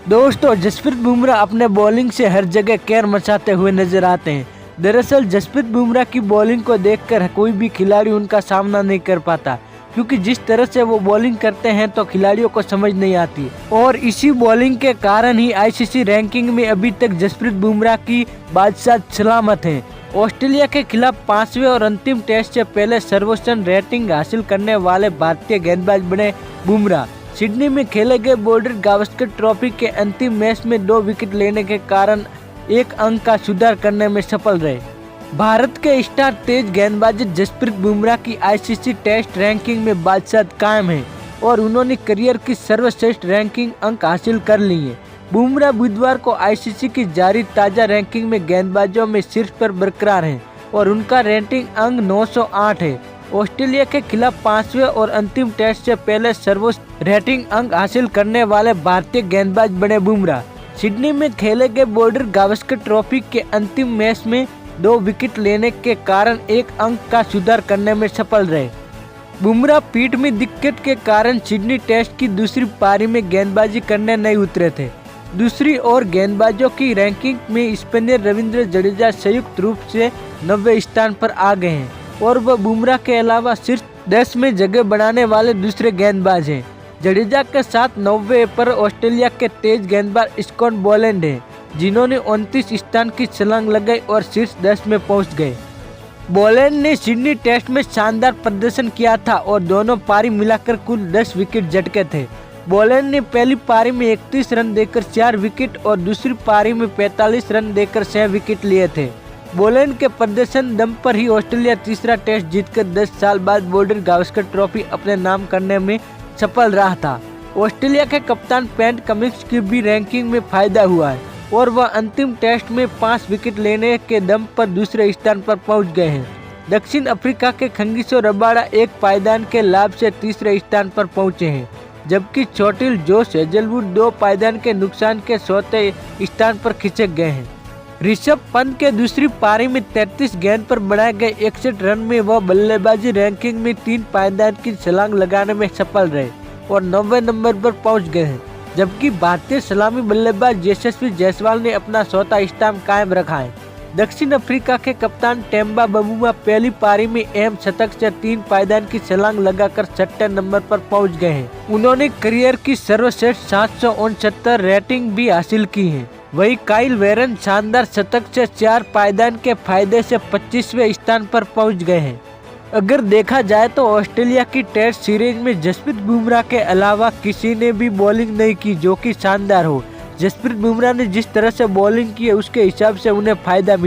दोस्तों, जसप्रीत बुमराह अपने बॉलिंग से हर जगह कहर मचाते हुए नजर आते हैं। दरअसल जसप्रीत बुमराह की बॉलिंग को देखकर कोई भी खिलाड़ी उनका सामना नहीं कर पाता, क्योंकि जिस तरह से वो बॉलिंग करते हैं तो खिलाड़ियों को समझ नहीं आती। और इसी बॉलिंग के कारण ही आईसीसी रैंकिंग में अभी तक जसप्रीत बुमराह की बादशाह सलामत है। ऑस्ट्रेलिया के खिलाफ 5वें और अंतिम टेस्ट से पहले सर्वोच्च रेटिंग हासिल करने वाले भारतीय गेंदबाज बने बुमराह। सिडनी में खेले गए बॉर्डर गावस्कर ट्रॉफी के अंतिम मैच में 2 विकेट लेने के कारण 1 अंक का सुधार करने में सफल रहे। भारत के स्टार तेज गेंदबाज जसप्रीत बुमराह की आईसीसी टेस्ट रैंकिंग में बादशाह कायम है और उन्होंने करियर की सर्वश्रेष्ठ रैंकिंग अंक हासिल कर ली है। बुमराह बुधवार को आईसीसी की जारी ताज़ा रैंकिंग में गेंदबाजों में शीर्ष पर बरकरार हैं और उनका रेटिंग अंक 908 है। ऑस्ट्रेलिया के खिलाफ 5वें और अंतिम टेस्ट से पहले सर्वोच्च रेटिंग अंक हासिल करने वाले भारतीय गेंदबाज बने बुमराह। सिडनी में खेले गए बॉर्डर गावस्कर ट्रॉफी के अंतिम मैच में 2 विकेट लेने के कारण 1 अंक का सुधार करने में सफल रहे। बुमराह पीठ में दिक्कत के कारण सिडनी टेस्ट की दूसरी पारी में गेंदबाजी करने नहीं उतरे थे। दूसरी ओर गेंदबाजों की रैंकिंग में स्पिनर रविंद्र जडेजा संयुक्त रूप से 90वें स्थान पर आ गए हैं और वह बुमराह के अलावा शीर्ष 10 में जगह बनाने वाले दूसरे गेंदबाज हैं। जडेजा के साथ 90वें पर ऑस्ट्रेलिया के तेज गेंदबाज स्कॉट बोलैंड हैं, जिन्होंने 29 स्थान की छलांग लगाई और शीर्ष 10 में पहुंच गए। बोलैंड ने सिडनी टेस्ट में शानदार प्रदर्शन किया था और दोनों पारी मिलाकर कुल 10 विकेट झटके थे। बोलैंड ने पहली पारी में 31 रन देकर 4 विकेट और दूसरी पारी में 45 रन देकर 6 विकेट लिए थे। बोलैंड के प्रदर्शन दम पर ही ऑस्ट्रेलिया तीसरा टेस्ट जीतकर 10 साल बाद बॉर्डर गावस्कर ट्रॉफी अपने नाम करने में सफल रहा था। ऑस्ट्रेलिया के कप्तान पैट कमिंस की भी रैंकिंग में फायदा हुआ है और वह अंतिम टेस्ट में 5 विकेट लेने के दम पर दूसरे स्थान पर पहुंच गए हैं। दक्षिण अफ्रीका के खंगिसो रबाडा 1 पायदान के लाभ से तीसरे स्थान पर पहुंचे हैं, जबकि चोटिल जोश हेजलवुड 2 पायदान के नुकसान के चौथे स्थान पर खिंचे गए हैं। ऋषभ पंत के दूसरी पारी में 33 गेंद पर बनाए गए 61 रन में वह बल्लेबाजी रैंकिंग में 3 पायदान की छलांग लगाने में सफल रहे और 90वें नंबर पर पहुंच गए हैं, जबकि भारतीय सलामी बल्लेबाज यशस्वी जायसवाल ने अपना चौथा स्थान कायम रखा है। दक्षिण अफ्रीका के कप्तान टेम्बा बबूमा पहली पारी में अहम शतक से 3 पायदान की छलांग लगाकर 6ठे नंबर पर पहुंच गए हैं। उन्होंने करियर की सर्वश्रेष्ठ 769 रेटिंग भी हासिल की है। वही काइल वेरन शानदार शतक से 4 पायदान के फायदे से 25वें स्थान पर पहुंच गए हैं। अगर देखा जाए तो ऑस्ट्रेलिया की टेस्ट सीरीज में जसप्रीत बुमराह के अलावा किसी ने भी बॉलिंग नहीं की जो कि शानदार हो। जसप्रीत बुमराह ने जिस तरह से बॉलिंग की है उसके हिसाब से उन्हें फायदा